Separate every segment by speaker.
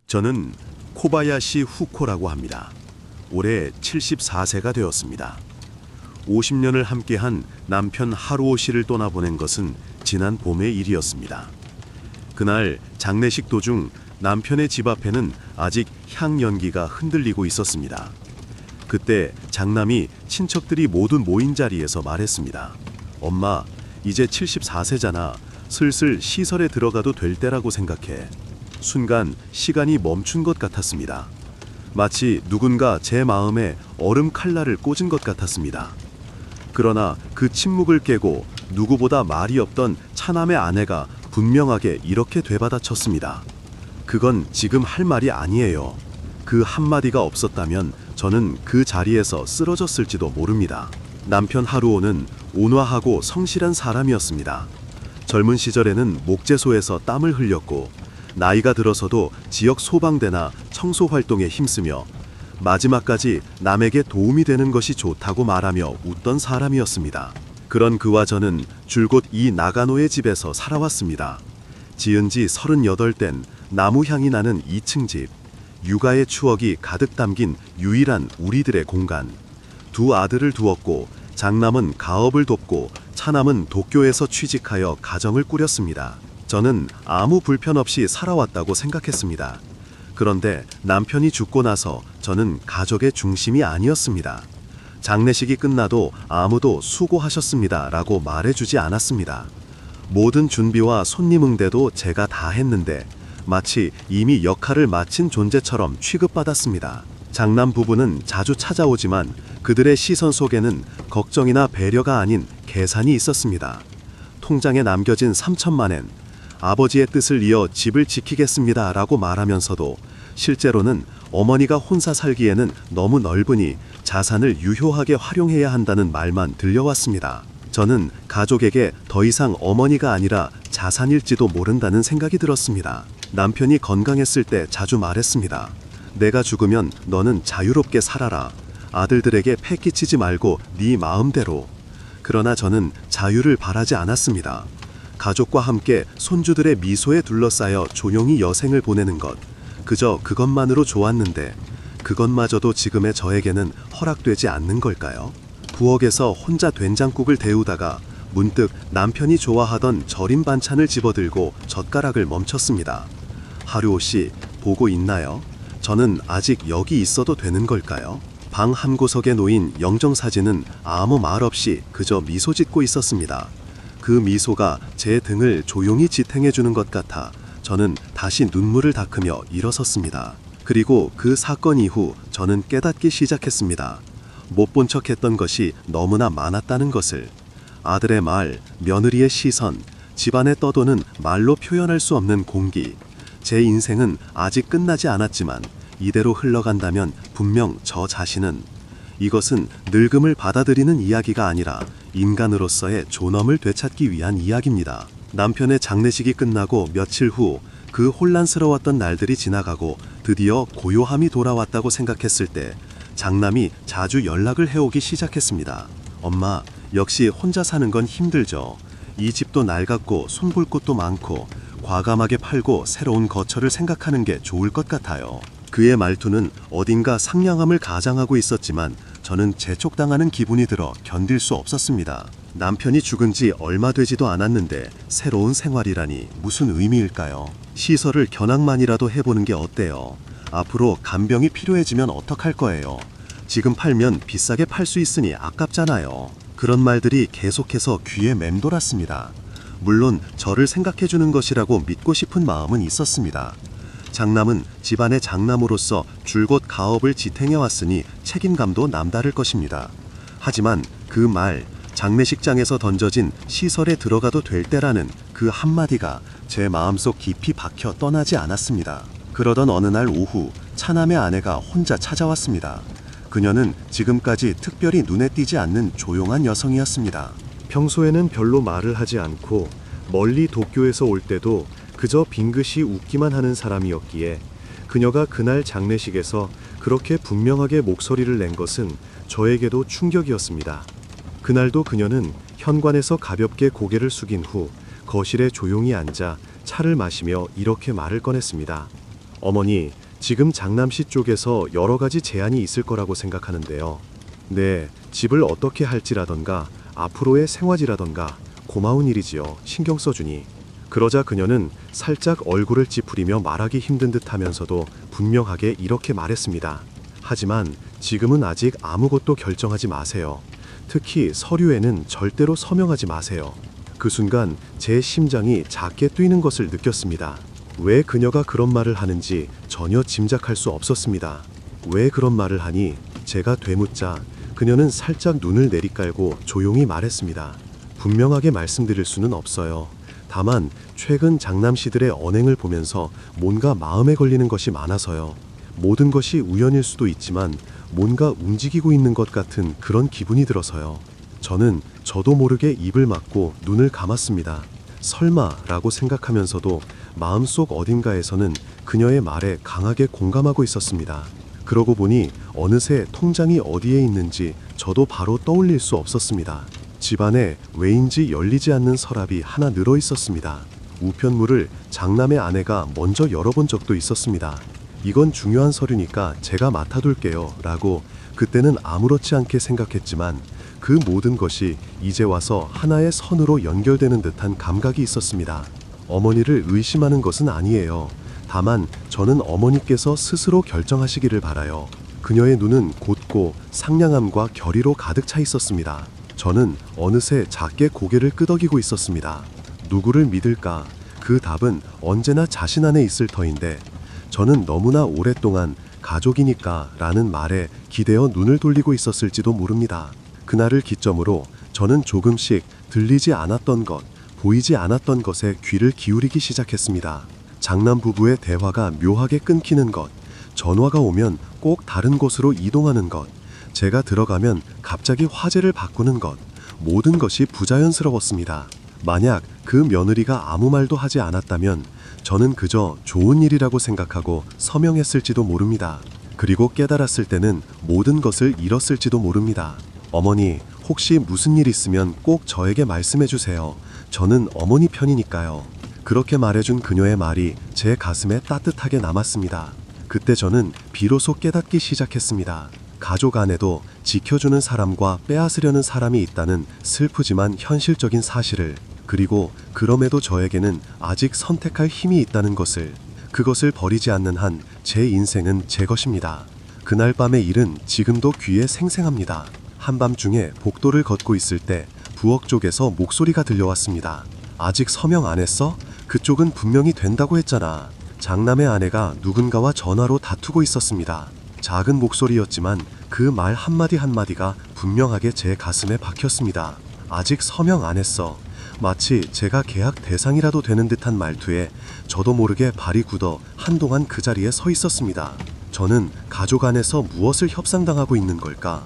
Speaker 1: 저는 코바야시 후코라고 합니다. 올해 74세가 되었습니다. 50년을 함께한 남편 하루오 씨를 떠나보낸 것은 지난 봄의 일이었습니다. 그날 장례식 도중 남편의 집 앞에는 아직 향연기가 흔들리고 있었습니다. 그때 장남이 친척들이 모두 모인 자리에서 말했습니다. 엄마, 이제 74세잖아. 슬슬 시설에 들어가도 될 때라고 생각해. 순간 시간이 멈춘 것 같았습니다. 마치 누군가 제 마음에 얼음 칼날을 꽂은 것 같았습니다. 그러나 그 침묵을 깨고 누구보다 말이 없던 차남의 아내가 분명하게 이렇게 되받아쳤습니다. 그건 지금 할 말이 아니에요. 그 한마디가 없었다면 저는 그 자리에서 쓰러졌을지도 모릅니다. 남편 하루오는 온화하고 성실한 사람이었습니다. 젊은 시절에는 목재소에서 땀을 흘렸고 나이가 들어서도 지역 소방대나 청소 활동에 힘쓰며 마지막까지 남에게 도움이 되는 것이 좋다고 말하며 웃던 사람이었습니다. 그런 그와 저는 줄곧 이 나가노의 집에서 살아왔습니다. 지은 지 38된 나무 향이 나는 2층 집, 육아의 추억이 가득 담긴 유일한 우리들의 공간. 두 아들을 두었고 장남은 가업을 돕고 차남은 도쿄에서 취직하여 가정을 꾸렸습니다. 저는 아무 불편 없이 살아왔다고 생각했습니다. 그런데 남편이 죽고 나서 저는 가족의 중심이 아니었습니다. 장례식이 끝나도 아무도 수고하셨습니다 라고 말해주지 않았습니다. 모든 준비와 손님 응대도 제가 다 했는데 마치 이미 역할을 마친 존재처럼 취급받았습니다. 장남 부부는 자주 찾아오지만 그들의 시선 속에는 걱정이나 배려가 아닌 계산이 있었습니다. 통장에 남겨진 3천만 엔, 아버지의 뜻을 이어 집을 지키겠습니다 라고 말하면서도 실제로는 어머니가 혼자 살기에는 너무 넓으니 자산을 유효하게 활용해야 한다는 말만 들려왔습니다. 저는 가족에게 더 이상 어머니가 아니라 자산일지도 모른다는 생각이 들었습니다. 남편이 건강했을 때 자주 말했습니다. 내가 죽으면 너는 자유롭게 살아라. 아들들에게 패 끼치지 말고 네 마음대로. 그러나 저는 자유를 바라지 않았습니다. 가족과 함께 손주들의 미소에 둘러싸여 조용히 여생을 보내는 것, 그저 그것만으로 좋았는데 그것마저도 지금의 저에게는 허락되지 않는 걸까요? 부엌에서 혼자 된장국을 데우다가 문득 남편이 좋아하던 절임 반찬을 집어들고 젓가락을 멈췄습니다. 하루오 씨, 보고 있나요? 저는 아직 여기 있어도 되는 걸까요? 방 한 구석에 놓인 영정사진은 아무 말 없이 그저 미소 짓고 있었습니다. 그 미소가 제 등을 조용히 지탱해주는 것 같아 저는 다시 눈물을 닦으며 일어섰습니다. 그리고 그 사건 이후 저는 깨닫기 시작했습니다. 못 본 척했던 것이 너무나 많았다는 것을. 아들의 말, 며느리의 시선, 집안에 떠도는 말로 표현할 수 없는 공기. 제 인생은 아직 끝나지 않았지만 이대로 흘러간다면 분명 저 자신은, 이것은 늙음을 받아들이는 이야기가 아니라 인간으로서의 존엄을 되찾기 위한 이야기입니다. 남편의 장례식이 끝나고 며칠 후 그 혼란스러웠던 날들이 지나가고 드디어 고요함이 돌아왔다고 생각했을 때 장남이 자주 연락을 해오기 시작했습니다. 엄마, 역시 혼자 사는 건 힘들죠. 이 집도 낡았고 손볼 곳도 많고 과감하게 팔고 새로운 거처를 생각하는 게 좋을 것 같아요. 그의 말투는 어딘가 상냥함을 가장하고 있었지만 저는 재촉당하는 기분이 들어 견딜 수 없었습니다. 남편이 죽은 지 얼마 되지도 않았는데 새로운 생활이라니 무슨 의미일까요? 시설을 견학만이라도 해보는 게 어때요? 앞으로 간병이 필요해지면 어떡할 거예요? 지금 팔면 비싸게 팔 수 있으니 아깝잖아요. 그런 말들이 계속해서 귀에 맴돌았습니다. 물론 저를 생각해주는 것이라고 믿고 싶은 마음은 있었습니다. 장남은 집안의 장남으로서 줄곧 가업을 지탱해왔으니 책임감도 남다를 것입니다. 하지만 그 말, 장례식장에서 던져진 시설에 들어가도 될 때라는 그 한마디가 제 마음속 깊이 박혀 떠나지 않았습니다. 그러던 어느 날 오후 차남의 아내가 혼자 찾아왔습니다. 그녀는 지금까지 특별히 눈에 띄지 않는 조용한 여성이었습니다.
Speaker 2: 평소에는 별로 말을 하지 않고 멀리 도쿄에서 올 때도 그저 빙긋이 웃기만 하는 사람이었기에 그녀가 그날 장례식에서 그렇게 분명하게 목소리를 낸 것은 저에게도 충격이었습니다. 그날도 그녀는 현관에서 가볍게 고개를 숙인 후 거실에 조용히 앉아 차를 마시며 이렇게 말을 꺼냈습니다. 어머니, 지금 장남시 쪽에서 여러 가지 제안이 있을 거라고 생각하는데요. 네, 집을 어떻게 할지라던가 앞으로의 생활이라던가 고마운 일이지요. 신경 써주니. 그러자 그녀는 살짝 얼굴을 찌푸리며 말하기 힘든 듯 하면서도 분명하게 이렇게 말했습니다. 하지만 지금은 아직 아무것도 결정하지 마세요. 특히 서류에는 절대로 서명하지 마세요. 그 순간 제 심장이 작게 뛰는 것을 느꼈습니다. 왜 그녀가 그런 말을 하는지 전혀 짐작할 수 없었습니다. 왜 그런 말을 하니? 제가 되묻자 그녀는 살짝 눈을 내리깔고 조용히 말했습니다. 분명하게 말씀드릴 수는 없어요. 다만 최근 장남씨들의 언행을 보면서 뭔가 마음에 걸리는 것이 많아서요. 모든 것이 우연일 수도 있지만 뭔가 움직이고 있는 것 같은 그런 기분이 들어서요. 저는 저도 모르게 입을 막고 눈을 감았습니다. 설마라고 생각하면서도 마음속 어딘가에서는 그녀의 말에 강하게 공감하고 있었습니다. 그러고 보니 어느새 통장이 어디에 있는지 저도 바로 떠올릴 수 없었습니다. 집안에 왜인지 열리지 않는 서랍이 하나 늘어 있었습니다. 우편물을 장남의 아내가 먼저 열어본 적도 있었습니다. 이건 중요한 서류니까 제가 맡아둘게요 라고 그때는 아무렇지 않게 생각했지만 그 모든 것이 이제 와서 하나의 선으로 연결되는 듯한 감각이 있었습니다. 어머니를 의심하는 것은 아니에요. 다만 저는 어머니께서 스스로 결정하시기를 바라요. 그녀의 눈은 곧고 상냥함과 결의로 가득 차 있었습니다. 저는 어느새 작게 고개를 끄덕이고 있었습니다. 누구를 믿을까? 그 답은 언제나 자신 안에 있을 터인데 저는 너무나 오랫동안 가족이니까 라는 말에 기대어 눈을 돌리고 있었을지도 모릅니다. 그날을 기점으로 저는 조금씩 들리지 않았던 것, 보이지 않았던 것에 귀를 기울이기 시작했습니다. 장남 부부의 대화가 묘하게 끊기는 것, 전화가 오면 꼭 다른 곳으로 이동하는 것, 제가 들어가면 갑자기 화제를 바꾸는 것, 모든 것이 부자연스러웠습니다. 만약 그 며느리가 아무 말도 하지 않았다면 저는 그저 좋은 일이라고 생각하고 서명했을지도 모릅니다. 그리고 깨달았을 때는 모든 것을 잃었을지도 모릅니다. 어머니, 혹시 무슨 일 있으면 꼭 저에게 말씀해 주세요. 저는 어머니 편이니까요. 그렇게 말해준 그녀의 말이 제 가슴에 따뜻하게 남았습니다. 그때 저는 비로소 깨닫기 시작했습니다. 가족 안에도 지켜주는 사람과 빼앗으려는 사람이 있다는 슬프지만 현실적인 사실을, 그리고 그럼에도 저에게는 아직 선택할 힘이 있다는 것을, 그것을 버리지 않는 한 제 인생은 제 것입니다. 그날 밤의 일은 지금도 귀에 생생합니다. 한밤중에 복도를 걷고 있을 때 부엌 쪽에서 목소리가 들려왔습니다. 아직 서명 안 했어? 그쪽은 분명히 된다고 했잖아. 장남의 아내가 누군가와 전화로 다투고 있었습니다. 작은 목소리였지만 그 말 한마디 한마디가 분명하게 제 가슴에 박혔습니다. 아직 서명 안 했어. 마치 제가 계약 대상이라도 되는 듯한 말투에 저도 모르게 발이 굳어 한동안 그 자리에 서 있었습니다. 저는 가족 안에서 무엇을 협상당하고 있는 걸까?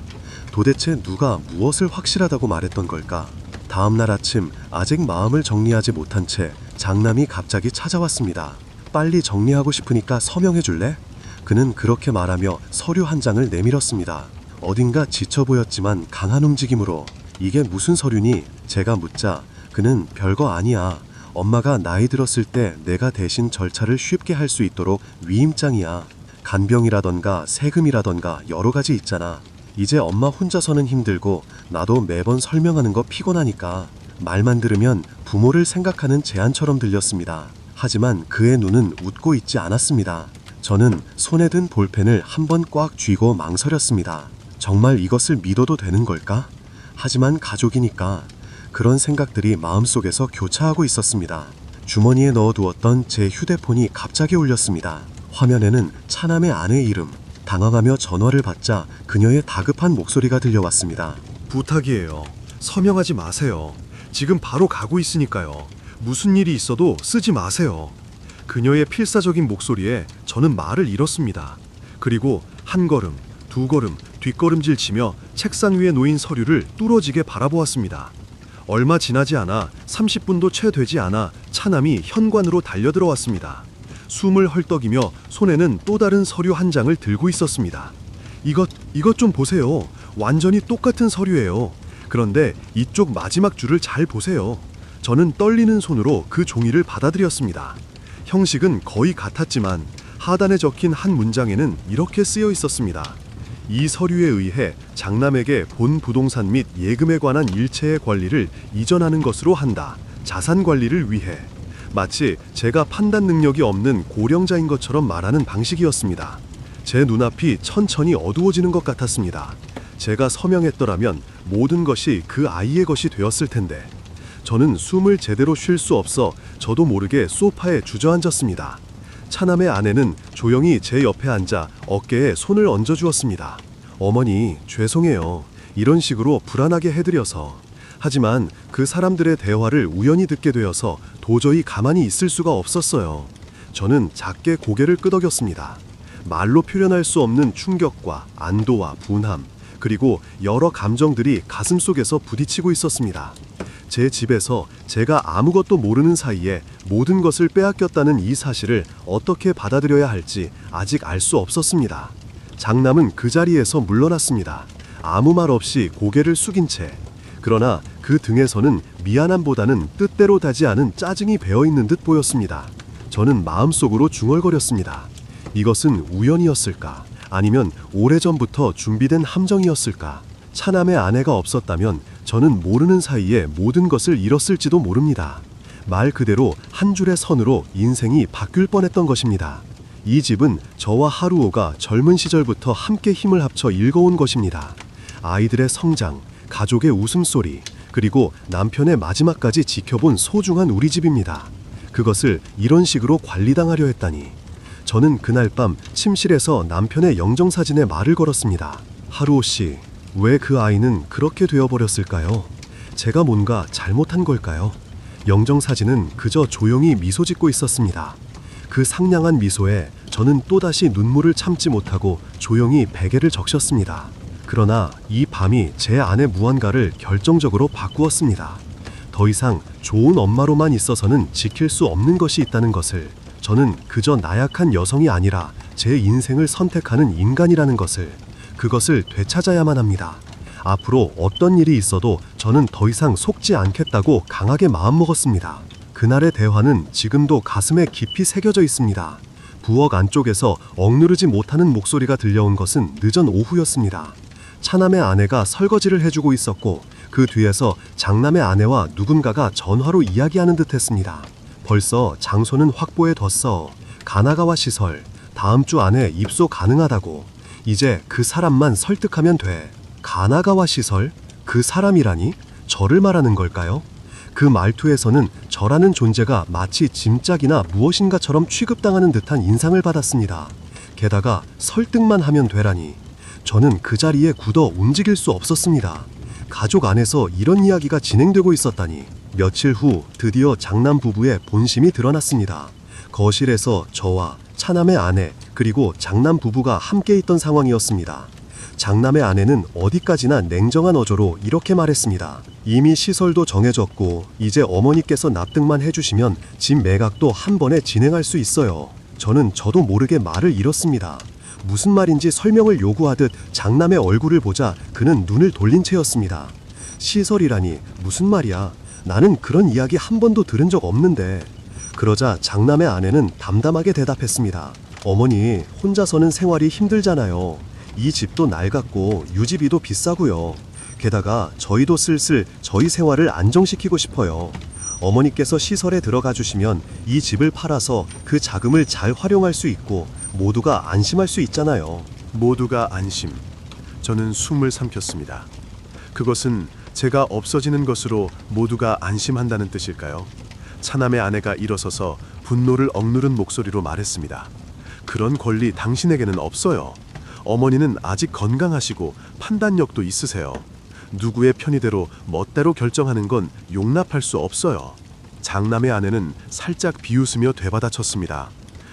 Speaker 2: 도대체 누가 무엇을 확실하다고 말했던 걸까? 다음날 아침 아직 마음을 정리하지 못한 채 장남이 갑자기 찾아왔습니다. 빨리 정리하고 싶으니까 서명해 줄래? 그는 그렇게 말하며 서류 한 장을 내밀었습니다. 어딘가 지쳐 보였지만 강한 움직임으로. 이게 무슨 서류니? 제가 묻자 그는 별거 아니야. 엄마가 나이 들었을 때 내가 대신 절차를 쉽게 할 수 있도록 위임장이야. 간병이라던가 세금이라던가 여러 가지 있잖아. 이제 엄마 혼자서는 힘들고 나도 매번 설명하는 거 피곤하니까. 말만 들으면 부모를 생각하는 제안처럼 들렸습니다. 하지만 그의 눈은 웃고 있지 않았습니다. 저는 손에 든 볼펜을 한번 꽉 쥐고 망설였습니다. 정말 이것을 믿어도 되는 걸까? 하지만 가족이니까. 그런 생각들이 마음속에서 교차하고 있었습니다. 주머니에 넣어두었던 제 휴대폰이 갑자기 울렸습니다. 화면에는 차남의 아내 이름. 당황하며 전화를 받자 그녀의 다급한 목소리가 들려왔습니다.
Speaker 3: 부탁이에요. 서명하지 마세요. 지금 바로 가고 있으니까요. 무슨 일이 있어도 쓰지 마세요. 그녀의 필사적인 목소리에 저는 말을 잃었습니다. 그리고 한 걸음, 두 걸음, 뒷걸음질 치며 책상 위에 놓인 서류를 뚫어지게 바라보았습니다. 얼마 지나지 않아 30분도 채 되지 않아 차남이 현관으로 달려들어왔습니다. 숨을 헐떡이며 손에는 또 다른 서류 한 장을 들고 있었습니다. 이것 좀 보세요. 완전히 똑같은 서류예요. 그런데 이쪽 마지막 줄을 잘 보세요. 저는 떨리는 손으로 그 종이를 받아들였습니다. 형식은 거의 같았지만 하단에 적힌 한 문장에는 이렇게 쓰여 있었습니다. 이 서류에 의해 장남에게 본 부동산 및 예금에 관한 일체의 권리를 이전하는 것으로 한다. 자산 관리를 위해. 마치 제가 판단 능력이 없는 고령자인 것처럼 말하는 방식이었습니다. 제 눈앞이 천천히 어두워지는 것 같았습니다. 제가 서명했더라면 모든 것이 그 아이의 것이 되었을 텐데. 저는 숨을 제대로 쉴 수 없어 저도 모르게 소파에 주저앉았습니다. 차남의 아내는 조용히 제 옆에 앉아 어깨에 손을 얹어주었습니다. 어머니, 죄송해요. 이런 식으로 불안하게 해드려서. 하지만 그 사람들의 대화를 우연히 듣게 되어서 도저히 가만히 있을 수가 없었어요. 저는 작게 고개를 끄덕였습니다. 말로 표현할 수 없는 충격과 안도와 분함, 그리고 여러 감정들이 가슴속에서 부딪히고 있었습니다. 제 집에서 제가 아무것도 모르는 사이에 모든 것을 빼앗겼다는 이 사실을 어떻게 받아들여야 할지 아직 알 수 없었습니다. 장남은 그 자리에서 물러났습니다. 아무 말 없이 고개를 숙인 채. 그러나 그 등에서는 미안함보다는 뜻대로 다지 않은 짜증이 배어있는 듯 보였습니다. 저는 마음속으로 중얼거렸습니다. 이것은 우연이었을까? 아니면 오래전부터 준비된 함정이었을까? 차남의 아내가 없었다면 저는 모르는 사이에 모든 것을 잃었을지도 모릅니다. 말 그대로 한 줄의 선으로 인생이 바뀔 뻔했던 것입니다. 이 집은 저와 하루오가 젊은 시절부터 함께 힘을 합쳐 읽어온 것입니다. 아이들의 성장, 가족의 웃음소리, 그리고 남편의 마지막까지 지켜본 소중한 우리 집입니다. 그것을 이런 식으로 관리당하려 했다니. 저는 그날 밤 침실에서 남편의 영정사진에 말을 걸었습니다. 하루오 씨, 왜 그 아이는 그렇게 되어버렸을까요? 제가 뭔가 잘못한 걸까요? 영정사진은 그저 조용히 미소 짓고 있었습니다. 그 상냥한 미소에 저는 또다시 눈물을 참지 못하고 조용히 베개를 적셨습니다. 그러나 이 밤이 제 안의 무언가를 결정적으로 바꾸었습니다. 더 이상 좋은 엄마로만 있어서는 지킬 수 없는 것이 있다는 것을, 저는 그저 나약한 여성이 아니라 제 인생을 선택하는 인간이라는 것을, 그것을 되찾아야만 합니다. 앞으로 어떤 일이 있어도 저는 더 이상 속지 않겠다고 강하게 마음먹었습니다. 그날의 대화는 지금도 가슴에 깊이 새겨져 있습니다. 부엌 안쪽에서 억누르지 못하는 목소리가 들려온 것은 늦은 오후였습니다. 차남의 아내가 설거지를 해주고 있었고 그 뒤에서 장남의 아내와 누군가가 전화로 이야기하는 듯 했습니다. 벌써 장소는 확보해 뒀어. 가나가와 시설. 다음 주 안에 입소 가능하다고. 이제 그 사람만 설득하면 돼. 가나가와 시설? 그 사람이라니? 저를 말하는 걸까요? 그 말투에서는 저라는 존재가 마치 짐짝이나 무엇인가처럼 취급당하는 듯한 인상을 받았습니다. 게다가 설득만 하면 되라니. 저는 그 자리에 굳어 움직일 수 없었습니다. 가족 안에서 이런 이야기가 진행되고 있었다니. 며칠 후 드디어 장남 부부의 본심이 드러났습니다. 거실에서 저와 차남의 아내 그리고 장남 부부가 함께 있던 상황이었습니다. 장남의 아내는 어디까지나 냉정한 어조로 이렇게 말했습니다. 이미 시설도 정해졌고 이제 어머니께서 납득만 해주시면 집 매각도 한 번에 진행할 수 있어요. 저도 모르게 말을 잃었습니다. 무슨 말인지 설명을 요구하듯 장남의 얼굴을 보자 그는 눈을 돌린 채였습니다. 시설이라니 무슨 말이야? 나는 그런 이야기 한 번도 들은 적 없는데. 그러자 장남의 아내는 담담하게 대답했습니다. 어머니, 혼자서는 생활이 힘들잖아요. 이 집도 낡았고 유지비도 비싸고요. 게다가 저희도 슬슬 저희 생활을 안정시키고 싶어요. 어머니께서 시설에 들어가 주시면 이 집을 팔아서 그 자금을 잘 활용할 수 있고 모두가 안심할 수 있잖아요.
Speaker 1: 모두가 안심. 저는 숨을 삼켰습니다. 그것은 제가 없어지는 것으로 모두가 안심한다는 뜻일까요? 차남의 아내가 일어서서 분노를 억누른 목소리로 말했습니다. 그런 권리 당신에게는 없어요. 어머니는 아직 건강하시고 판단력도 있으세요. 누구의 편의대로 멋대로 결정하는 건 용납할 수 없어요. 장남의 아내는 살짝 비웃으며 되받아쳤습니다.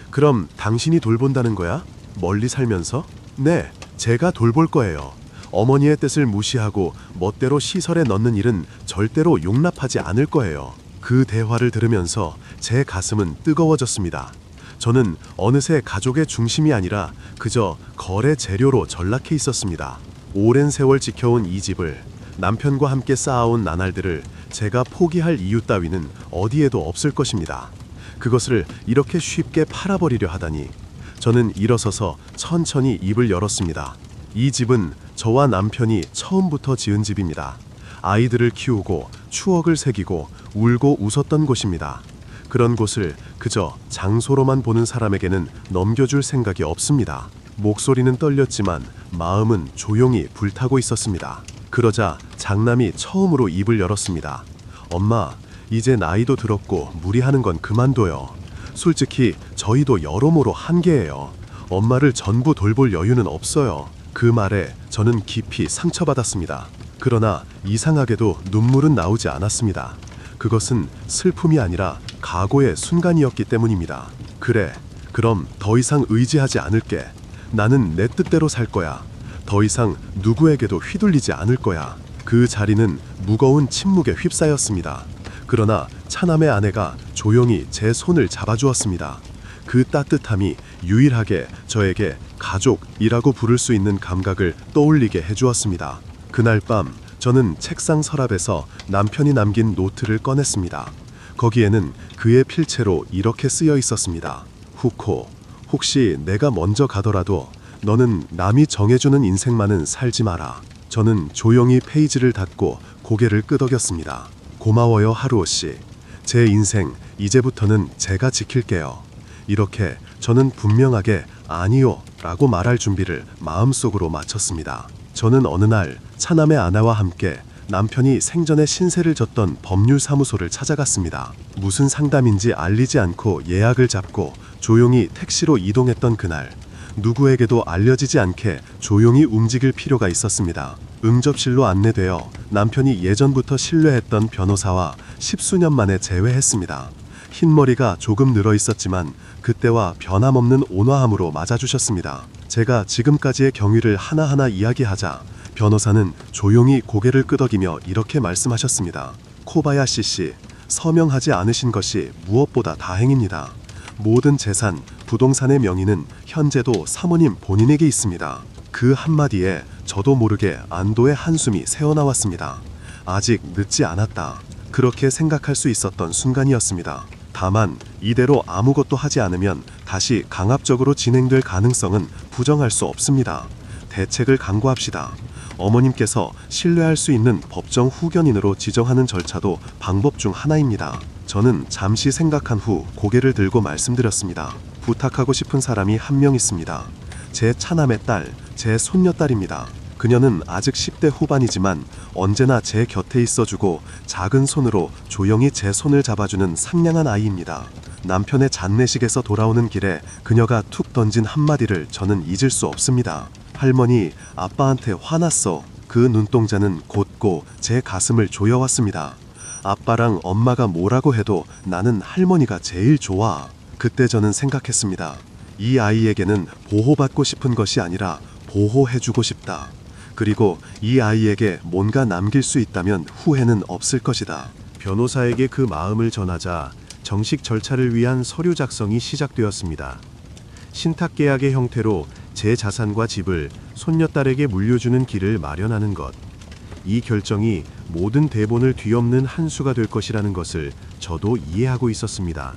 Speaker 1: 그럼 당신이 돌본다는 거야? 멀리 살면서? 네, 제가 돌볼 거예요. 어머니의 뜻을 무시하고 멋대로 시설에 넣는 일은 절대로 용납하지 않을 거예요. 그 대화를 들으면서 제 가슴은 뜨거워졌습니다. 저는 어느새 가족의 중심이 아니라 그저 거래 재료로 전락해 있었습니다. 오랜 세월 지켜온 이 집을, 남편과 함께 쌓아온 나날들을 제가 포기할 이유 따위는 어디에도 없을 것입니다. 그것을 이렇게 쉽게 팔아버리려 하다니. 저는 일어서서 천천히 입을 열었습니다. 이 집은 저와 남편이 처음부터 지은 집입니다. 아이들을 키우고 추억을 새기고 울고 웃었던 곳입니다. 그런 곳을 그저 장소로만 보는 사람에게는 넘겨줄 생각이 없습니다. 목소리는 떨렸지만 마음은 조용히 불타고 있었습니다. 그러자 장남이 처음으로 입을 열었습니다. 엄마, 이제 나이도 들었고 무리하는 건 그만둬요. 솔직히 저희도 여러모로 한계예요. 엄마를 전부 돌볼 여유는 없어요. 그 말에 저는 깊이 상처받았습니다. 그러나 이상하게도 눈물은 나오지 않았습니다. 그것은 슬픔이 아니라 각오의 순간이었기 때문입니다. 그래, 그럼 더 이상 의지하지 않을게. 나는 내 뜻대로 살 거야. 더 이상 누구에게도 휘둘리지 않을 거야. 그 자리는 무거운 침묵에 휩싸였습니다. 그러나 차남의 아내가 조용히 제 손을 잡아주었습니다. 그 따뜻함이 유일하게 저에게 가족이라고 부를 수 있는 감각을 떠올리게 해주었습니다. 그날 밤 저는 책상 서랍에서 남편이 남긴 노트를 꺼냈습니다. 거기에는 그의 필체로 이렇게 쓰여 있었습니다. 후코, 혹시 내가 먼저 가더라도 너는 남이 정해주는 인생만은 살지 마라. 저는 조용히 페이지를 닫고 고개를 끄덕였습니다. 고마워요, 하루오 씨. 제 인생 이제부터는 제가 지킬게요. 이렇게 저는 분명하게 아니요 라고 말할 준비를 마음속으로 마쳤습니다. 저는 어느 날 차남의 아내와 함께 남편이 생전에 신세를 졌던 법률사무소를 찾아갔습니다. 무슨 상담인지 알리지 않고 예약을 잡고 조용히 택시로 이동했던 그날, 누구에게도 알려지지 않게 조용히 움직일 필요가 있었습니다. 응접실로 안내되어 남편이 예전부터 신뢰했던 변호사와 10수년 만에 재회했습니다. 흰머리가 조금 늘어 있었지만 그때와 변함없는 온화함으로 맞아주셨습니다. 제가 지금까지의 경위를 하나하나 이야기하자 변호사는 조용히 고개를 끄덕이며 이렇게 말씀하셨습니다. 코바야시 씨, 서명하지 않으신 것이 무엇보다 다행입니다. 모든 재산, 부동산의 명의는 현재도 사모님 본인에게 있습니다. 그 한마디에 저도 모르게 안도의 한숨이 새어나왔습니다. 아직 늦지 않았다. 그렇게 생각할 수 있었던 순간이었습니다. 다만 이대로 아무것도 하지 않으면 다시 강압적으로 진행될 가능성은 부정할 수 없습니다. 대책을 강구합시다. 어머님께서 신뢰할 수 있는 법정 후견인으로 지정하는 절차도 방법 중 하나입니다. 저는 잠시 생각한 후 고개를 들고 말씀드렸습니다. 부탁하고 싶은 사람이 한 명 있습니다. 제 차남의 딸, 제 손녀딸입니다. 그녀는 아직 10대 후반이지만 언제나 제 곁에 있어주고 작은 손으로 조용히 제 손을 잡아주는 상냥한 아이입니다. 남편의 장례식에서 돌아오는 길에 그녀가 툭 던진 한마디를 저는 잊을 수 없습니다. 할머니, 아빠한테 화났어. 그 눈동자는 곧고 제 가슴을 조여왔습니다. 아빠랑 엄마가 뭐라고 해도 나는 할머니가 제일 좋아. 그때 저는 생각했습니다. 이 아이에게는 보호받고 싶은 것이 아니라 보호해주고 싶다. 그리고 이 아이에게 뭔가 남길 수 있다면 후회는 없을 것이다.
Speaker 2: 변호사에게 그 마음을 전하자 정식 절차를 위한 서류 작성이 시작되었습니다. 신탁계약의 형태로 제 자산과 집을 손녀딸에게 물려주는 길을 마련하는 것. 이 결정이 모든 대본을 뒤엎는 한 수가 될 것이라는 것을 저도 이해하고 있었습니다.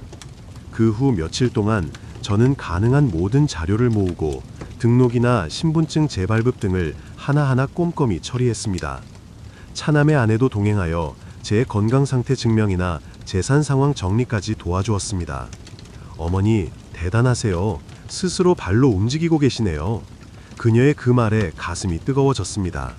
Speaker 2: 그 후 며칠 동안 저는 가능한 모든 자료를 모으고 등록이나 신분증 재발급 등을 하나하나 꼼꼼히 처리했습니다. 차남의 아내도 동행하여 제 건강 상태 증명이나 재산 상황 정리까지 도와주었습니다. 어머니, 대단하세요. 스스로 발로 움직이고 계시네요. 그녀의 그 말에 가슴이 뜨거워졌습니다.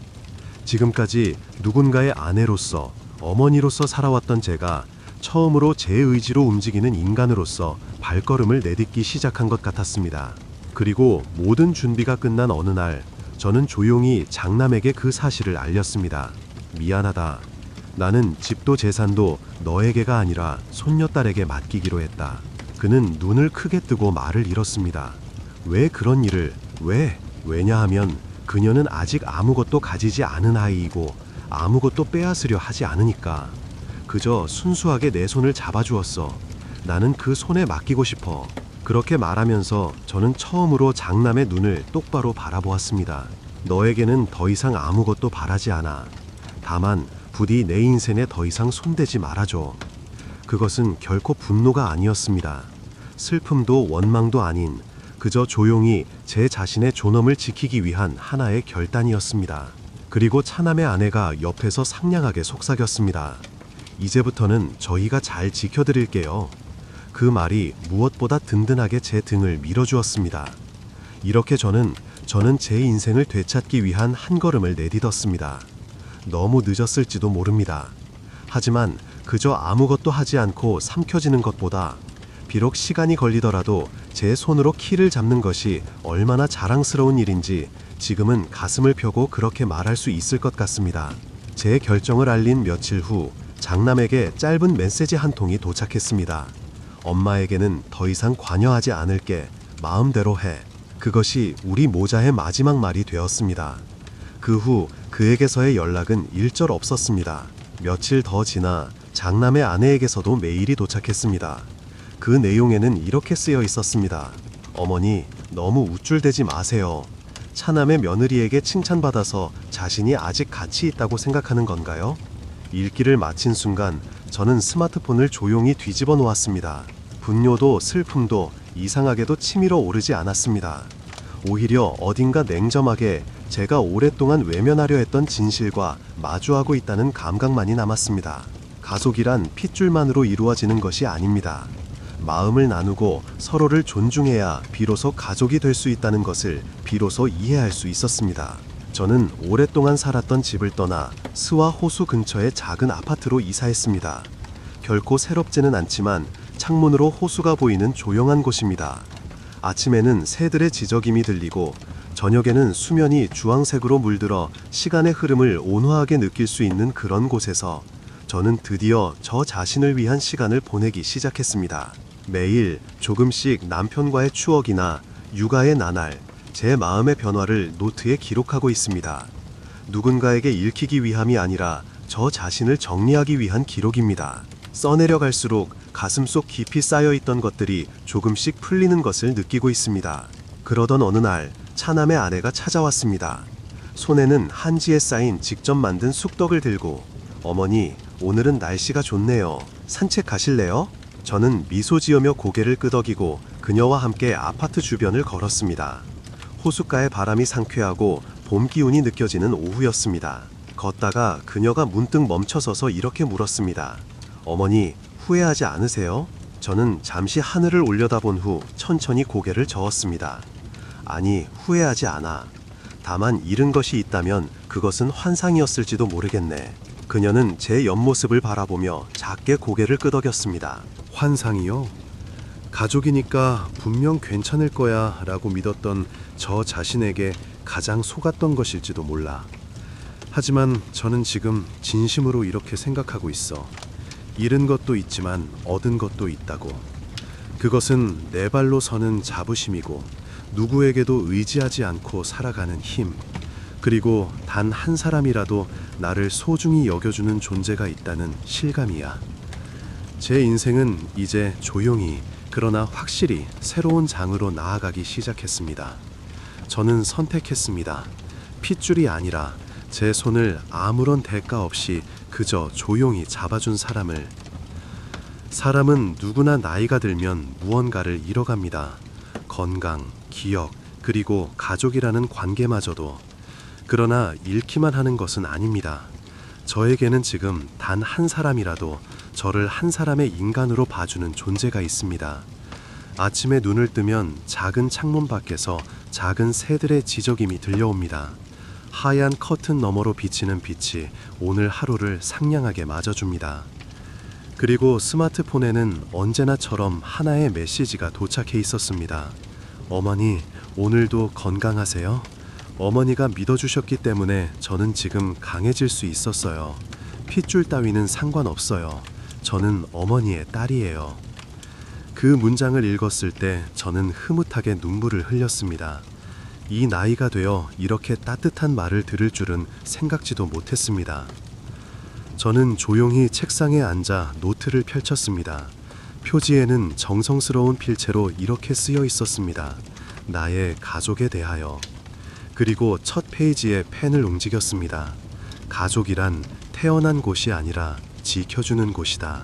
Speaker 2: 지금까지 누군가의 아내로서, 어머니로서 살아왔던 제가 처음으로 제 의지로 움직이는 인간으로서 발걸음을 내딛기 시작한 것 같았습니다. 그리고 모든 준비가 끝난 어느 날, 저는 조용히 장남에게 그 사실을 알렸습니다. 미안하다. 나는 집도 재산도 너에게가 아니라 손녀딸에게 맡기기로 했다. 그는 눈을 크게 뜨고 말을 잃었습니다. 왜 그런 일을, 왜냐하면 그녀는 아직 아무것도 가지지 않은 아이이고 아무것도 빼앗으려 하지 않으니까. 그저 순수하게 내 손을 잡아주었어. 나는 그 손에 맡기고 싶어. 그렇게 말하면서 저는 처음으로 장남의 눈을 똑바로 바라보았습니다. 너에게는 더 이상 아무것도 바라지 않아. 다만 부디 내 인생에 더 이상 손대지 말아줘. 그것은 결코 분노가 아니었습니다. 슬픔도 원망도 아닌 그저 조용히 제 자신의 존엄을 지키기 위한 하나의 결단이었습니다. 그리고 차남의 아내가 옆에서 상냥하게 속삭였습니다. 이제부터는 저희가 잘 지켜드릴게요. 그 말이 무엇보다 든든하게 제 등을 밀어주었습니다. 이렇게 저는 제 인생을 되찾기 위한 한 걸음을 내딛었습니다. 너무 늦었을지도 모릅니다. 하지만 그저 아무것도 하지 않고 삼켜지는 것보다 비록 시간이 걸리더라도 제 손으로 키를 잡는 것이 얼마나 자랑스러운 일인지 지금은 가슴을 펴고 그렇게 말할 수 있을 것 같습니다. 제 결정을 알린 며칠 후 장남에게 짧은 메시지 한 통이 도착했습니다. 엄마에게는 더 이상 관여하지 않을게. 마음대로 해. 그것이 우리 모자의 마지막 말이 되었습니다. 그 후 그에게서의 연락은 일절 없었습니다. 며칠 더 지나 장남의 아내에게서도 메일이 도착했습니다. 그 내용에는 이렇게 쓰여 있었습니다. 어머니, 너무 우쭐대지 마세요. 차남의 며느리에게 칭찬받아서 자신이 아직 가치 있다고 생각하는 건가요? 읽기를 마친 순간 저는 스마트폰을 조용히 뒤집어 놓았습니다. 분노도 슬픔도 이상하게도 치밀어 오르지 않았습니다. 오히려 어딘가 냉정하게 제가 오랫동안 외면하려 했던 진실과 마주하고 있다는 감각만이 남았습니다. 가족이란 핏줄만으로 이루어지는 것이 아닙니다. 마음을 나누고 서로를 존중해야 비로소 가족이 될 수 있다는 것을 비로소 이해할 수 있었습니다. 저는 오랫동안 살았던 집을 떠나 스와 호수 근처의 작은 아파트로 이사했습니다. 결코 새롭지는 않지만 창문으로 호수가 보이는 조용한 곳입니다. 아침에는 새들의 지저귐이 들리고 저녁에는 수면이 주황색으로 물들어 시간의 흐름을 온화하게 느낄 수 있는 그런 곳에서 저는 드디어 저 자신을 위한 시간을 보내기 시작했습니다. 매일 조금씩 남편과의 추억이나 육아의 나날, 제 마음의 변화를 노트에 기록하고 있습니다. 누군가에게 읽히기 위함이 아니라 저 자신을 정리하기 위한 기록입니다. 써내려갈수록 가슴속 깊이 쌓여있던 것들이 조금씩 풀리는 것을 느끼고 있습니다. 그러던 어느 날 차남의 아내가 찾아왔습니다. 손에는 한지에 쌓인 직접 만든 쑥떡을 들고 어머니, 오늘은 날씨가 좋네요. 산책 가실래요? 저는 미소 지으며 고개를 끄덕이고 그녀와 함께 아파트 주변을 걸었습니다. 호숫가의 바람이 상쾌하고 봄 기운이 느껴지는 오후였습니다. 걷다가 그녀가 문득 멈춰서서 이렇게 물었습니다. 어머니, 후회하지 않으세요? 저는 잠시 하늘을 올려다본 후 천천히 고개를 저었습니다. 아니, 후회하지 않아. 다만 잃은 것이 있다면 그것은 환상이었을지도 모르겠네. 그녀는 제 옆모습을 바라보며 작게 고개를 끄덕였습니다.
Speaker 3: 환상이요? 가족이니까 분명 괜찮을 거야 라고 믿었던 저 자신에게 가장 속았던 것일지도 몰라. 하지만 저는 지금 진심으로 이렇게 생각하고 있어. 잃은 것도 있지만 얻은 것도 있다고. 그것은 내 발로 서는 자부심이고 누구에게도 의지하지 않고 살아가는 힘, 그리고 단 한 사람이라도 나를 소중히 여겨주는 존재가 있다는 실감이야. 제 인생은 이제 조용히 그러나 확실히 새로운 장으로 나아가기 시작했습니다. 저는 선택했습니다. 핏줄이 아니라 제 손을 아무런 대가 없이 그저 조용히 잡아준 사람을. 사람은 누구나 나이가 들면 무언가를 잃어갑니다. 건강, 기억, 그리고 가족이라는 관계마저도. 그러나 잃기만 하는 것은 아닙니다. 저에게는 지금 단 한 사람이라도 저를 한 사람의 인간으로 봐주는 존재가 있습니다. 아침에 눈을 뜨면 작은 창문 밖에서 작은 새들의 지저귐이 들려옵니다. 하얀 커튼 너머로 비치는 빛이 오늘 하루를 상냥하게 맞아줍니다. 그리고 스마트폰에는 언제나처럼 하나의 메시지가 도착해 있었습니다. 어머니, 오늘도 건강하세요? 어머니가 믿어주셨기 때문에 저는 지금 강해질 수 있었어요. 핏줄 따위는 상관없어요. 저는 어머니의 딸이에요. 그 문장을 읽었을 때 저는 흐뭇하게 눈물을 흘렸습니다. 이 나이가 되어 이렇게 따뜻한 말을 들을 줄은 생각지도 못했습니다. 저는 조용히 책상에 앉아 노트를 펼쳤습니다. 표지에는 정성스러운 필체로 이렇게 쓰여 있었습니다. 나의 가족에 대하여. 그리고 첫 페이지에 펜을 움직였습니다. 가족이란 태어난 곳이 아니라 지켜주는 곳이다.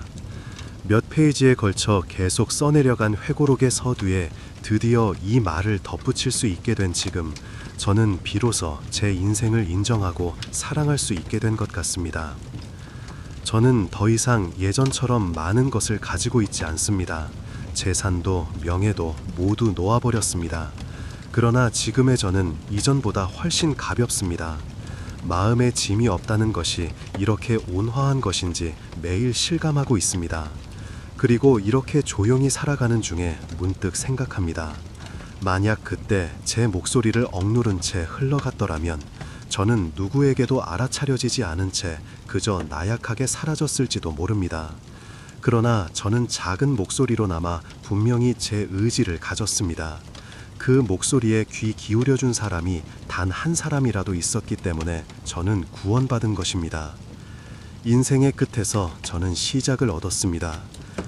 Speaker 3: 몇 페이지에 걸쳐 계속 써내려간 회고록의 서두에
Speaker 2: 드디어 이 말을 덧붙일 수 있게 된 지금 저는 비로소 제 인생을 인정하고 사랑할 수 있게 된 것 같습니다. 저는 더 이상 예전처럼 많은 것을 가지고 있지 않습니다. 재산도 명예도 모두 놓아버렸습니다. 그러나 지금의 저는 이전보다 훨씬 가볍습니다. 마음에 짐이 없다는 것이 이렇게 온화한 것인지 매일 실감하고 있습니다. 그리고 이렇게 조용히 살아가는 중에 문득 생각합니다. 만약 그때 제 목소리를 억누른 채 흘러갔더라면 저는 누구에게도 알아차려지지 않은 채 그저 나약하게 사라졌을지도 모릅니다. 그러나 저는 작은 목소리로나마 분명히 제 의지를 가졌습니다. 그 목소리에 귀 기울여준 사람이 단 한 사람이라도 있었기 때문에 저는 구원받은 것입니다. 인생의 끝에서 저는 시작을 얻었습니다.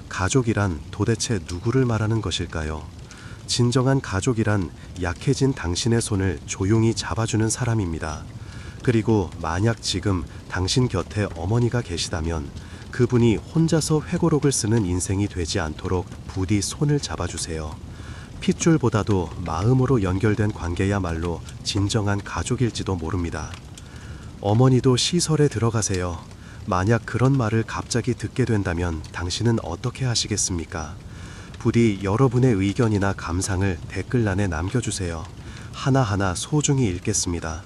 Speaker 2: 가족이란 도대체 누구를 말하는 것일까요? 진정한 가족이란 약해진 당신의 손을 조용히 잡아주는 사람입니다. 그리고 만약 지금 당신 곁에 어머니가 계시다면 그분이 혼자서 회고록을 쓰는 인생이 되지 않도록 부디 손을 잡아주세요. 핏줄보다도 마음으로 연결된 관계야말로 진정한 가족일지도 모릅니다. 어머니도 시설에 들어가세요. 만약 그런 말을 갑자기 듣게 된다면 당신은 어떻게 하시겠습니까? 부디 여러분의 의견이나 감상을 댓글란에 남겨주세요. 하나하나 소중히 읽겠습니다.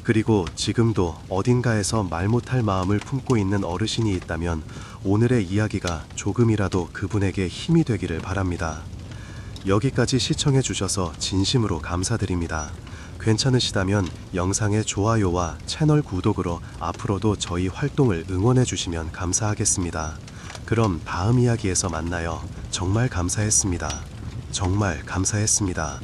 Speaker 2: 그리고 지금도 어딘가에서 말 못할 마음을 품고 있는 어르신이 있다면 오늘의 이야기가 조금이라도 그분에게 힘이 되기를 바랍니다. 여기까지 시청해 주셔서 진심으로 감사드립니다. 괜찮으시다면 영상의 좋아요와 채널 구독으로 앞으로도 저희 활동을 응원해 주시면 감사하겠습니다. 그럼 다음 이야기에서 만나요. 정말 감사했습니다. 정말 감사했습니다.